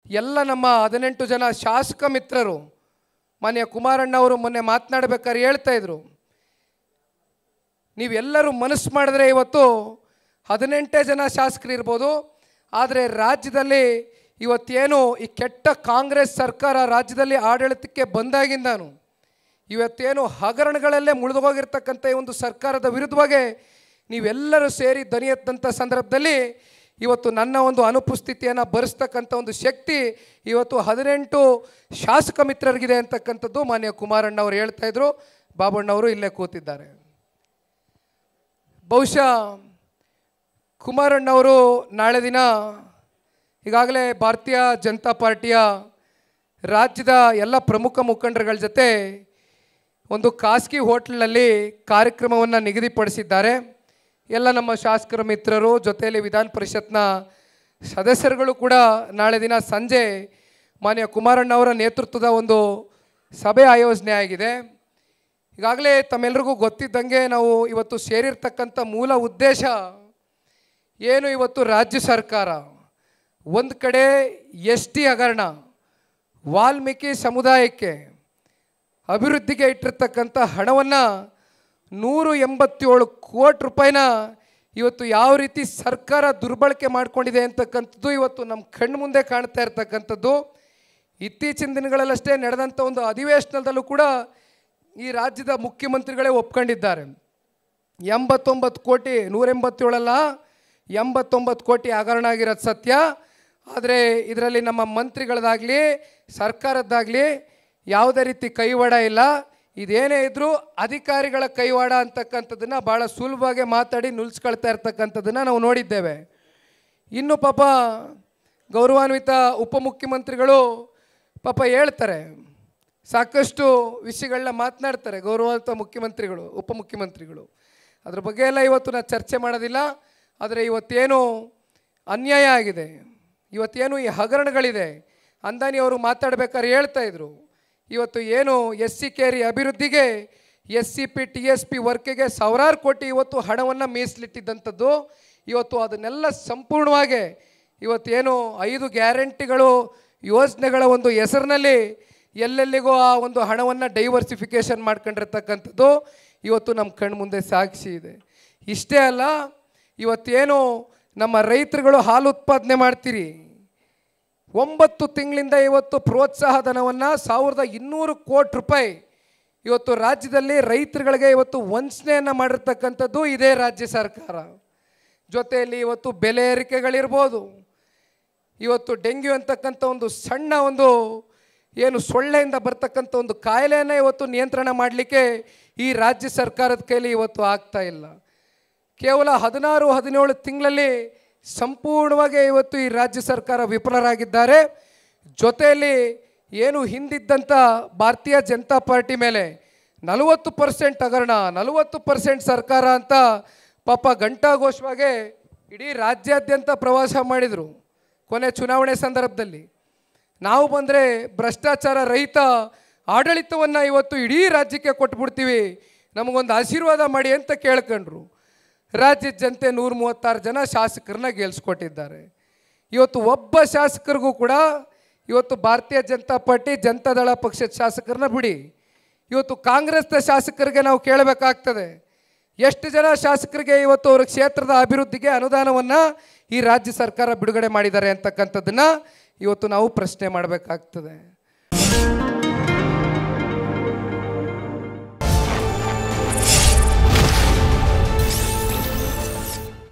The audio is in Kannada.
ಎಲ್ಲ ನಮ್ಮ 18 ಜನ ಶಾಸಕ ಮಿತ್ರರು ಮಾನ್ಯ ಕುಮಾರಣ್ಣ ಅವರು ಮೊನ್ನೆ ಮಾತನಾಡಬೇಕಾದ್ರೆ ಹೇಳ್ತಾ ಇದ್ರು, ನೀವೆಲ್ಲರೂ ಮನಸ್ಸು ಮಾಡಿದ್ರೆ ಇವತ್ತು 18 ಜನ ಶಾಸಕರು ಇರ್ಬೋದು, ಆದರೆ ರಾಜ್ಯದಲ್ಲಿ ಇವತ್ತೇನು ಈ ಕೆಟ್ಟ ಕಾಂಗ್ರೆಸ್ ಸರ್ಕಾರ ರಾಜ್ಯದಲ್ಲಿ ಆಡಳಿತಕ್ಕೆ ಬಂದಾಗಿಂದಾನು ಇವತ್ತೇನು ಹಗರಣಗಳಲ್ಲೇ ಮುಳಿದೋಗಿರ್ತಕ್ಕಂಥ ಈ ಒಂದು ಸರ್ಕಾರದ ವಿರುದ್ಧವಾಗಿ ನೀವೆಲ್ಲರೂ ಸೇರಿ ಧ್ವನಿ ಎತ್ತಂಥ ಸಂದರ್ಭದಲ್ಲಿ ಇವತ್ತು ನನ್ನ ಒಂದು ಅನುಪಸ್ಥಿತಿಯನ್ನು ಭರಿಸ್ತಕ್ಕಂಥ ಒಂದು ಶಕ್ತಿ ಇವತ್ತು 18 ಶಾಸಕ ಮಿತ್ರರಿಗಿದೆ ಅಂತಕ್ಕಂಥದ್ದು ಮಾನ್ಯ ಕುಮಾರಣ್ಣ ಅವರು ಹೇಳ್ತಾಯಿದ್ರು. ಬಾಬಣ್ಣವರು ಇಲ್ಲೇ ಕೂತಿದ್ದಾರೆ. ಬಹುಶಃ ಕುಮಾರಣ್ಣವರು ನಾಳೆ ದಿನ ಈಗಾಗಲೇ ಭಾರತೀಯ ಜನತಾ ಪಾರ್ಟಿಯ ರಾಜ್ಯದ ಎಲ್ಲ ಪ್ರಮುಖ ಮುಖಂಡರುಗಳ ಜೊತೆ ಒಂದು ಖಾಸಗಿ ಹೋಟ್ಲ್ನಲ್ಲಿ ಕಾರ್ಯಕ್ರಮವನ್ನು ನಿಗದಿಪಡಿಸಿದ್ದಾರೆ. ಎಲ್ಲ ನಮ್ಮ ಶಾಸಕರ ಮಿತ್ರರು ಜೊತೆಯಲ್ಲಿ ವಿಧಾನ ಪರಿಷತ್ನ ಸದಸ್ಯರುಗಳು ಕೂಡ ನಾಳೆ ದಿನ ಸಂಜೆ ಮಾನ್ಯ ಕುಮಾರಣ್ಣವರ ನೇತೃತ್ವದ ಒಂದು ಸಭೆ ಆಯೋಜನೆ ಆಗಿದೆ. ಈಗಾಗಲೇ ತಮ್ಮೆಲ್ಲರಿಗೂ ಗೊತ್ತಿದ್ದಂಗೆ ನಾವು ಇವತ್ತು ಸೇರಿರ್ತಕ್ಕಂಥ ಮೂಲ ಉದ್ದೇಶ ಏನು, ಇವತ್ತು ರಾಜ್ಯ ಸರ್ಕಾರ ಒಂದು ಕಡೆ ST ಹಗರಣ ವಾಲ್ಮೀಕಿ ಸಮುದಾಯಕ್ಕೆ ಅಭಿವೃದ್ಧಿಗೆ ಇಟ್ಟಿರ್ತಕ್ಕಂಥ ಹಣವನ್ನು 187 ಕೋಟಿ ರೂಪಾಯಿನ ಇವತ್ತು ಯಾವ ರೀತಿ ಸರ್ಕಾರ ದುರ್ಬಳಕೆ ಮಾಡಿಕೊಂಡಿದೆ ಅಂತಕ್ಕಂಥದ್ದು ಇವತ್ತು ನಮ್ಮ ಕಣ್ಣು ಮುಂದೆ ಕಾಣ್ತಾ ಇರ್ತಕ್ಕಂಥದ್ದು. ಇತ್ತೀಚಿನ ದಿನಗಳಲ್ಲಷ್ಟೇ ನಡೆದಂಥ ಒಂದು ಅಧಿವೇಶನದಲ್ಲೂ ಕೂಡ ಈ ರಾಜ್ಯದ ಮುಖ್ಯಮಂತ್ರಿಗಳೇ ಒಪ್ಕೊಂಡಿದ್ದಾರೆ. 89 ಕೋಟಿ 187 ಅಲ್ಲ 89 ಕೋಟಿ ಹಗರಣ ಆಗಿರೋದು ಸತ್ಯ. ಆದರೆ ಇದರಲ್ಲಿ ನಮ್ಮ ಮಂತ್ರಿಗಳದಾಗಲಿ ಸರ್ಕಾರದ್ದಾಗಲಿ ಯಾವುದೇ ರೀತಿ ಕೈವಾಡ ಇಲ್ಲ. ಇದೇನೇ ಇದ್ದರೂ ಅಧಿಕಾರಿಗಳ ಕೈವಾಡ ಅಂತಕ್ಕಂಥದ್ದನ್ನು ಭಾಳ ಸುಲಭವಾಗಿ ಮಾತಾಡಿ ನುಲ್ಸ್ಕೊಳ್ತಾ ಇರ್ತಕ್ಕಂಥದ್ದನ್ನು ನಾವು ನೋಡಿದ್ದೇವೆ. ಇನ್ನು ಪಾಪ ಗೌರವಾನ್ವಿತ ಉಪಮುಖ್ಯಮಂತ್ರಿಗಳು ಪಾಪ ಹೇಳ್ತಾರೆ, ಸಾಕಷ್ಟು ವಿಷಯಗಳನ್ನ ಮಾತನಾಡ್ತಾರೆ ಗೌರವಾನ್ವಿತ ಮುಖ್ಯಮಂತ್ರಿಗಳು ಉಪಮುಖ್ಯಮಂತ್ರಿಗಳು. ಅದ್ರ ಬಗ್ಗೆ ಎಲ್ಲ ಇವತ್ತು ನಾನು ಚರ್ಚೆ ಮಾಡೋದಿಲ್ಲ. ಆದರೆ ಇವತ್ತೇನು ಅನ್ಯಾಯ ಆಗಿದೆ, ಇವತ್ತೇನು ಈ ಹಗರಣಗಳಿದೆ, ಅಂದಾನಿ ಅವರು ಮಾತಾಡಬೇಕಾದ್ರೆ ಹೇಳ್ತಾಯಿದ್ರು, ಇವತ್ತು ಏನು SC ಕೇರಿ ಅಭಿವೃದ್ಧಿಗೆ SCP TSP ವರ್ಕಿಗೆ ಸಾವಿರಾರು ಕೋಟಿ ಇವತ್ತು ಹಣವನ್ನು ಮೀಸಲಿಟ್ಟಿದ್ದಂಥದ್ದು. ಇವತ್ತು ಅದನ್ನೆಲ್ಲ ಸಂಪೂರ್ಣವಾಗಿ ಇವತ್ತೇನು 5 ಗ್ಯಾರಂಟಿಗಳು ಯೋಜನೆಗಳ ಒಂದು ಹೆಸರಿನಲ್ಲಿ ಎಲ್ಲೆಲ್ಲಿಗೂ ಆ ಒಂದು ಹಣವನ್ನು ಡೈವರ್ಸಿಫಿಕೇಷನ್ ಮಾಡ್ಕೊಂಡಿರ್ತಕ್ಕಂಥದ್ದು ಇವತ್ತು ನಮ್ಮ ಕಣ್ಣು ಮುಂದೆ ಸಾಕ್ಷಿ ಇದೆ. ಇಷ್ಟೇ ಅಲ್ಲ, ಇವತ್ತೇನು ನಮ್ಮ ರೈತರುಗಳು ಹಾಲು ಉತ್ಪಾದನೆ ಮಾಡ್ತೀರಿ, 9 ತಿಂಗಳಿಂದ ಇವತ್ತು ಪ್ರೋತ್ಸಾಹ ಧನವನ್ನು 1200 ಕೋಟಿ ರೂಪಾಯಿ ಇವತ್ತು ರಾಜ್ಯದಲ್ಲಿ ರೈತರುಗಳಿಗೆ ಇವತ್ತು ವಂಚನೆಯನ್ನು ಮಾಡಿರ್ತಕ್ಕಂಥದ್ದು ಇದೇ ರಾಜ್ಯ ಸರ್ಕಾರ. ಜೊತೆಯಲ್ಲಿ ಇವತ್ತು ಬೆಲೆ ಏರಿಕೆಗಳಿರ್ಬೋದು, ಇವತ್ತು ಡೆಂಗ್ಯೂ ಅಂತಕ್ಕಂಥ ಒಂದು ಸಣ್ಣ ಒಂದು ಏನು ಸೊಳ್ಳೆಯಿಂದ ಬರ್ತಕ್ಕಂಥ ಒಂದು ಕಾಯಿಲೆಯನ್ನು ಇವತ್ತು ನಿಯಂತ್ರಣ ಮಾಡಲಿಕ್ಕೆ ಈ ರಾಜ್ಯ ಸರ್ಕಾರದ ಕೈಲಿ ಇವತ್ತು ಆಗ್ತಾ ಇಲ್ಲ. ಕೇವಲ 16-17 ತಿಂಗಳಲ್ಲಿ ಸಂಪೂರ್ಣವಾಗಿ ಇವತ್ತು ಈ ರಾಜ್ಯ ಸರ್ಕಾರ ವಿಫಲರಾಗಿದ್ದಾರೆ. ಜೊತೆಯಲ್ಲಿ ಏನು ಹಿಂದಿದ್ದಂಥ ಭಾರತೀಯ ಜನತಾ ಪಾರ್ಟಿ ಮೇಲೆ 40% ಹಗರಣ 40% ಸರ್ಕಾರ ಅಂತ ಪಾಪ ಘಂಟಾಘೋಷವಾಗಿ ಇಡೀ ರಾಜ್ಯಾದ್ಯಂತ ಪ್ರವಾಸ ಮಾಡಿದರು ಕೊನೆ ಚುನಾವಣೆ ಸಂದರ್ಭದಲ್ಲಿ. ನಾವು ಬಂದರೆ ಭ್ರಷ್ಟಾಚಾರ ರಹಿತ ಆಡಳಿತವನ್ನು ಇವತ್ತು ಇಡೀ ರಾಜ್ಯಕ್ಕೆ ಕೊಟ್ಬಿಡ್ತೀವಿ, ನಮಗೊಂದು ಆಶೀರ್ವಾದ ಮಾಡಿ ಅಂತ ಕೇಳ್ಕೊಂಡ್ರು. ರಾಜ್ಯದ ಜನತೆ 136 ಜನ ಶಾಸಕರನ್ನ ಗೆಲ್ಸ್ಕೊಟ್ಟಿದ್ದಾರೆ. ಇವತ್ತು ಒಬ್ಬ ಶಾಸಕರಿಗೂ ಕೂಡ ಇವತ್ತು ಭಾರತೀಯ ಜನತಾ ಪಾರ್ಟಿ ಜನತಾದಳ ಪಕ್ಷದ ಶಾಸಕರನ್ನ ಬಿಡಿ, ಇವತ್ತು ಕಾಂಗ್ರೆಸ್ನ ಶಾಸಕರಿಗೆ ನಾವು ಕೇಳಬೇಕಾಗ್ತದೆ, ಎಷ್ಟು ಜನ ಶಾಸಕರಿಗೆ ಇವತ್ತು ಅವ್ರ ಕ್ಷೇತ್ರದ ಅಭಿವೃದ್ಧಿಗೆ ಅನುದಾನವನ್ನು ಈ ರಾಜ್ಯ ಸರ್ಕಾರ ಬಿಡುಗಡೆ ಮಾಡಿದ್ದಾರೆ ಅಂತಕ್ಕಂಥದ್ದನ್ನು ಇವತ್ತು ನಾವು ಪ್ರಶ್ನೆ ಮಾಡಬೇಕಾಗ್ತದೆ.